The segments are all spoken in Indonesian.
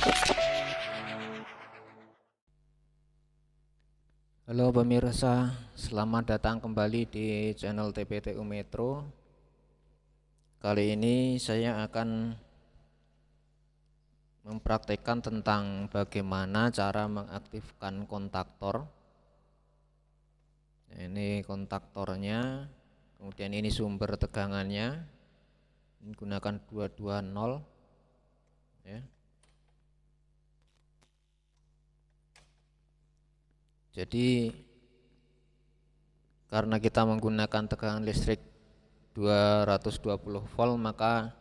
Halo pemirsa, selamat datang kembali di channel TPTU Metro. Kali ini saya akan mempraktekkan tentang bagaimana cara mengaktifkan kontaktor. Nah, ini kontaktornya, kemudian ini sumber tegangannya. Ini gunakan 220 ya. Jadi karena kita menggunakan tegangan listrik 220 volt, maka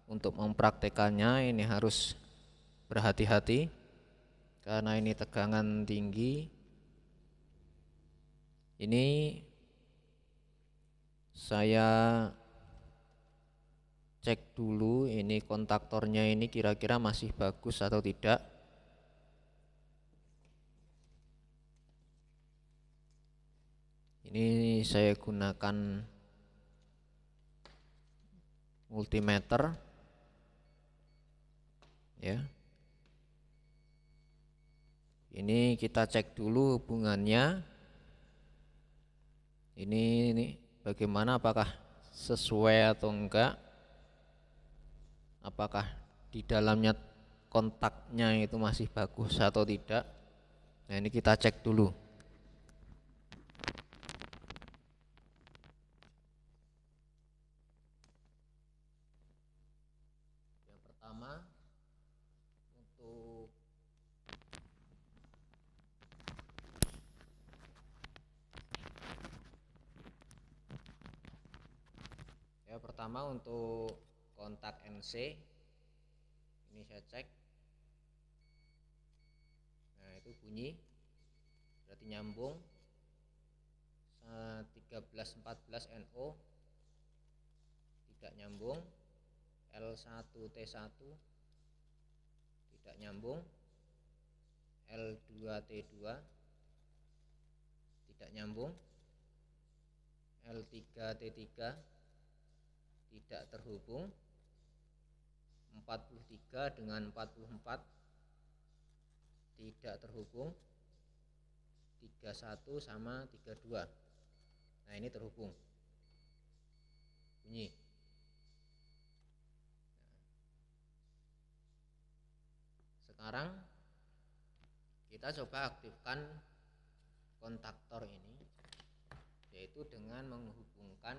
untuk mempraktekannya ini harus berhati-hati karena ini tegangan tinggi. Ini saya cek dulu ini kontaktornya ini kira-kira masih bagus atau tidak. Ini saya gunakan multimeter ya. Ini kita cek dulu hubungannya. Ini bagaimana, apakah sesuai atau enggak? Apakah di dalamnya kontaknya itu masih bagus atau tidak? Nah, ini kita cek dulu. Yang pertama untuk kontak NC ini saya cek. Nah, itu bunyi berarti nyambung. 1314 NO tidak nyambung. L1T1 tidak nyambung. L2T2 tidak nyambung. L3T3 tidak terhubung. 43 dengan 44 tidak terhubung. 31 sama 32. Nah, ini terhubung. Bunyi. Sekarang kita coba aktifkan kontaktor ini, yaitu dengan menghubungkan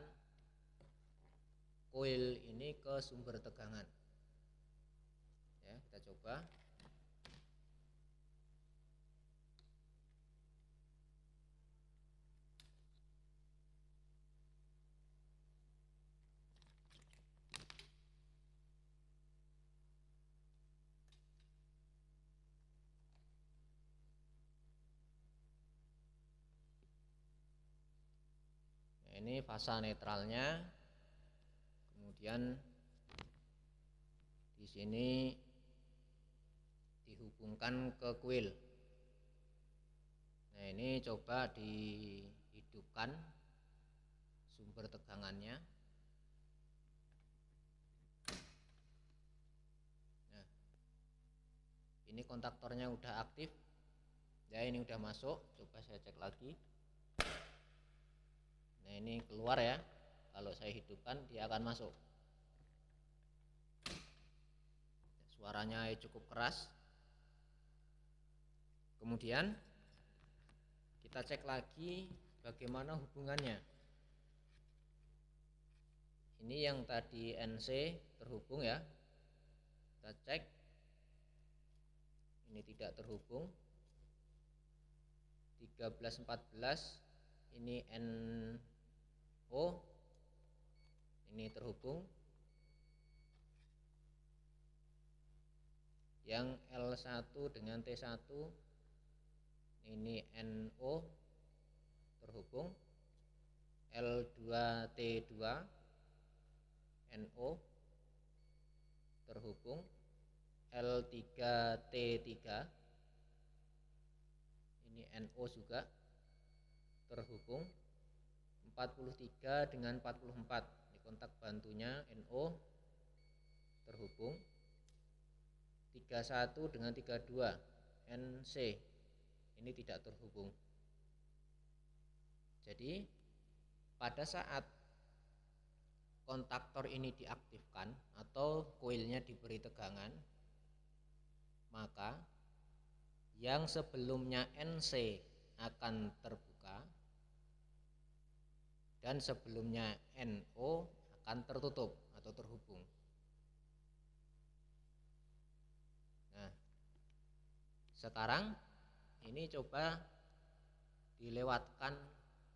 koil ini ke sumber tegangan. Ya, kita coba. Nah, ini fasa netralnya. Kemudian di sini dihubungkan ke kuil. Nah, ini coba dihidupkan sumber tegangannya. Nah, ini kontaktornya udah aktif. Ya, ini udah masuk. Coba saya cek lagi. Nah, ini keluar ya. Kalau saya hidupkan dia akan masuk. Suaranya cukup keras. Kemudian kita cek lagi bagaimana hubungannya. Ini yang tadi NC terhubung ya. Kita cek. Ini tidak terhubung. 1314 ini NO. Ini terhubung. Yang L1 dengan T1 ini NO terhubung. L2T2 NO terhubung. L3T3 ini NO juga terhubung. 43 dengan 44 ini kontak bantunya NO terhubung. 31 dengan 32 NC ini tidak terhubung. Jadi pada saat kontaktor ini diaktifkan atau koilnya diberi tegangan, maka yang sebelumnya NC akan terbuka dan sebelumnya NO akan tertutup atau terhubung. Nah, sekarang ini coba dilewatkan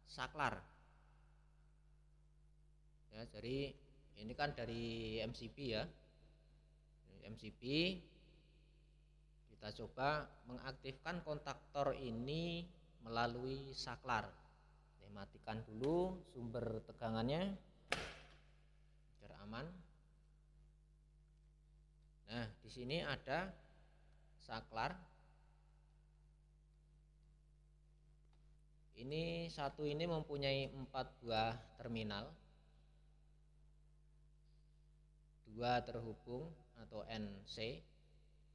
saklar. Ya, jadi ini kan dari MCB ya. MCB kita coba mengaktifkan kontaktor ini melalui saklar. Saya matikan dulu sumber tegangannya biar aman. Nah, di sini ada saklar. Ini satu ini mempunyai 4 buah terminal. 2 terhubung atau NC,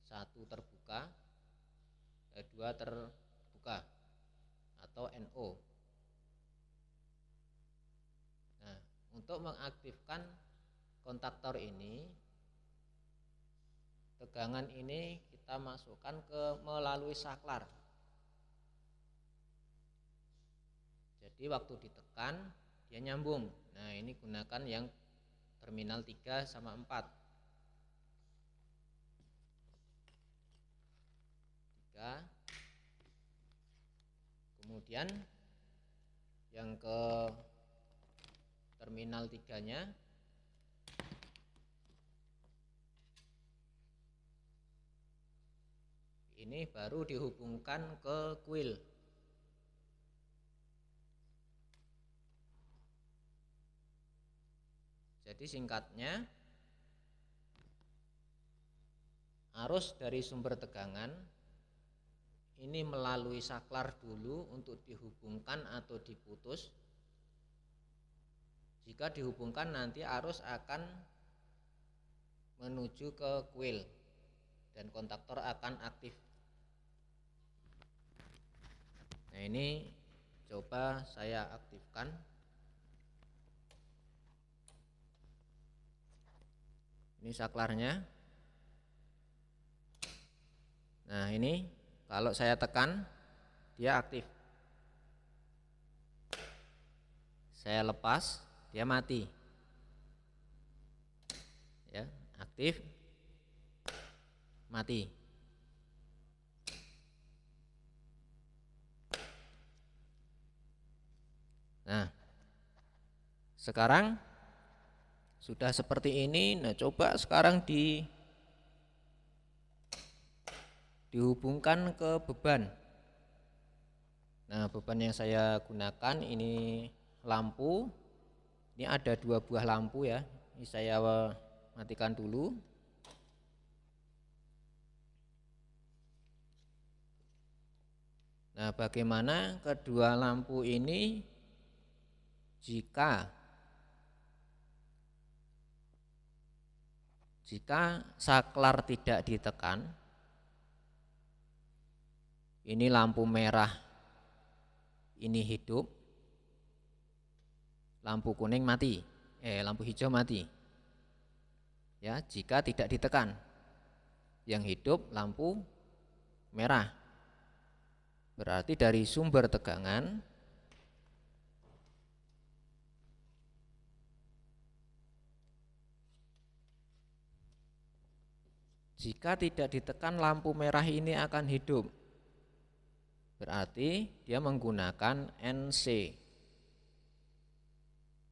1 terbuka, 2 terbuka atau NO. Nah, untuk mengaktifkan kontaktor ini, tegangan ini kita masukkan melalui saklar. Jadi waktu ditekan dia nyambung. Nah, ini gunakan yang terminal 3 sama 4. 3. Kemudian yang ke terminal 3-nya ini baru dihubungkan ke kuil. Jadi singkatnya, arus dari sumber tegangan ini melalui saklar dulu untuk dihubungkan atau diputus. Jika dihubungkan nanti arus akan menuju ke kuil dan kontaktor akan aktif. Nah, ini coba saya aktifkan. Ini saklarnya. Nah, ini kalau saya tekan dia aktif. Saya lepas dia mati. Ya, aktif, mati. Nah, sekarang sudah seperti ini. Nah, coba sekarang dihubungkan ke beban. Nah, beban yang saya gunakan ini lampu. Ini ada 2 buah lampu ya. Ini saya matikan dulu. Nah, bagaimana kedua lampu ini jika saklar tidak ditekan? Ini lampu merah ini hidup, lampu kuning mati, lampu hijau mati. Ya, jika tidak ditekan. Yang hidup lampu merah. Berarti dari sumber tegangan jika tidak ditekan lampu merah ini akan hidup. Berarti dia menggunakan NC.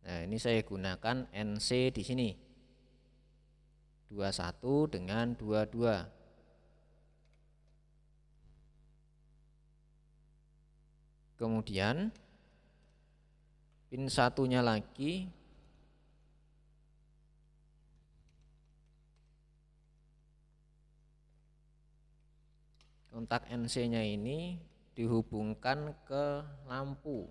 Nah, ini saya gunakan NC di sini. 21 dengan 22. Kemudian pin satunya lagi kontak NC-nya ini dihubungkan ke lampu.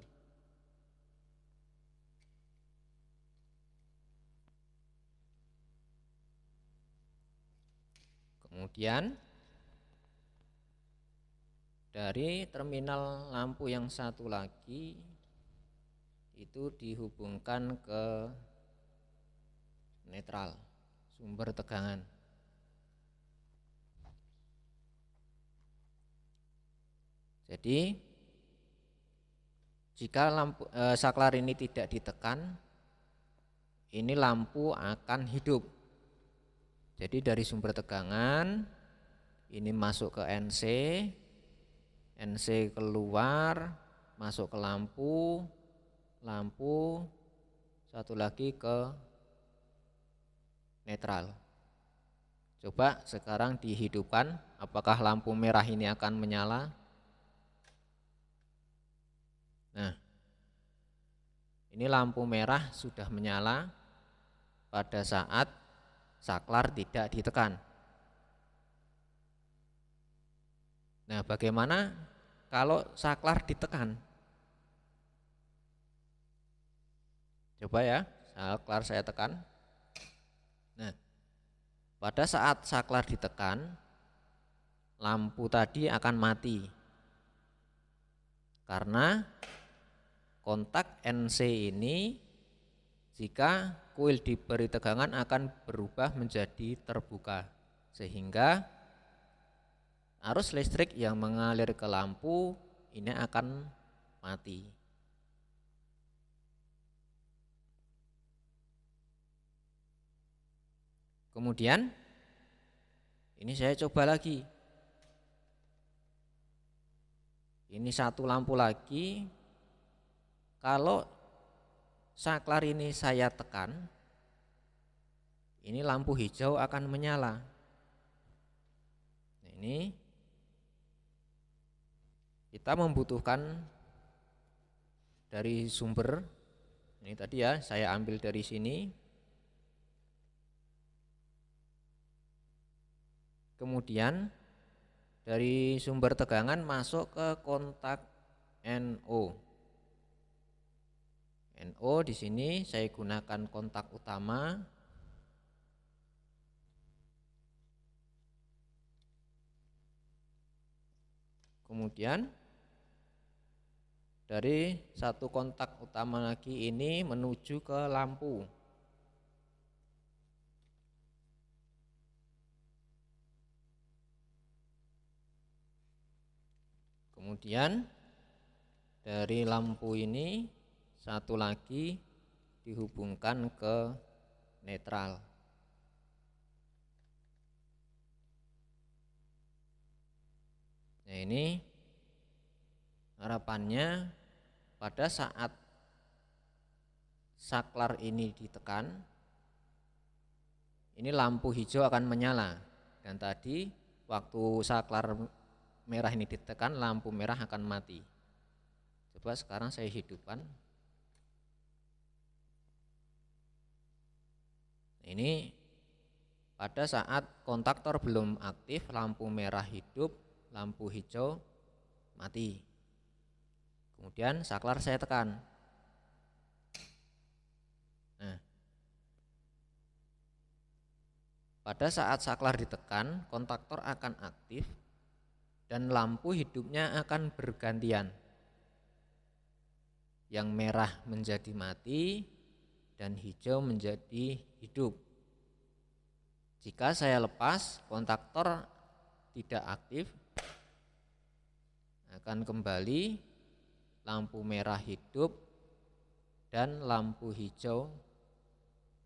Kemudian dari terminal lampu yang satu lagi itu dihubungkan ke netral, sumber tegangan. Jadi jika saklar ini tidak ditekan, ini lampu akan hidup. Jadi dari sumber tegangan ini masuk ke NC, NC keluar, masuk ke lampu, lampu satu lagi ke netral. Coba sekarang dihidupkan, apakah lampu merah ini akan menyala? Nah, ini lampu merah sudah menyala pada saat saklar tidak ditekan. Nah, bagaimana kalau saklar ditekan? Coba ya, saklar saya tekan. Nah, pada saat saklar ditekan, lampu tadi akan mati. Karena kontak NC ini jika kuil diberi tegangan akan berubah menjadi terbuka, sehingga arus listrik yang mengalir ke lampu ini akan mati. Kemudian ini saya coba lagi. Ini satu lampu lagi. Kalau saklar ini saya tekan, ini lampu hijau akan menyala. Nah, ini kita membutuhkan dari sumber. Ini tadi ya, saya ambil dari sini. Kemudian dari sumber tegangan masuk ke kontak NO. NO di sini saya gunakan kontak utama. Kemudian dari satu kontak utama lagi ini menuju ke lampu. Kemudian dari lampu ini satu lagi dihubungkan ke netral. Nah, ini harapannya pada saat saklar ini ditekan, ini lampu hijau akan menyala. Dan tadi waktu saklar merah ini ditekan, lampu merah akan mati. Coba sekarang saya hidupkan. Ini pada saat kontaktor belum aktif, lampu merah hidup, lampu hijau mati. Kemudian saklar saya tekan. Nah, pada saat saklar ditekan, kontaktor akan aktif dan lampu hidupnya akan bergantian. Yang merah menjadi mati dan hijau menjadi hidup. Jika saya lepas, kontaktor tidak aktif, akan kembali lampu merah hidup dan lampu hijau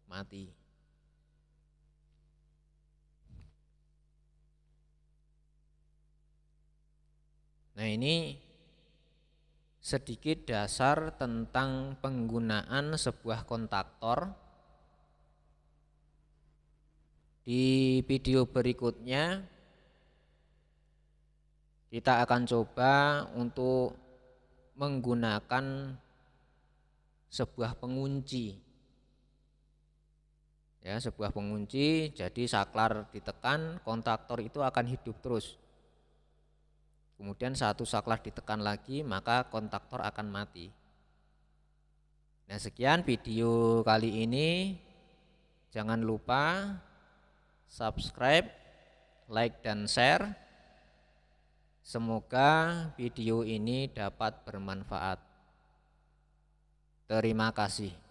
mati. Nah, ini sedikit dasar tentang penggunaan sebuah kontaktor. Di video berikutnya kita akan coba untuk menggunakan sebuah pengunci. Ya, sebuah pengunci, jadi saklar ditekan, kontaktor itu akan hidup terus. Kemudian satu saklar ditekan lagi, maka kontaktor akan mati. Nah, sekian video kali ini. Jangan lupa subscribe, like dan share. Semoga video ini dapat bermanfaat. Terima kasih.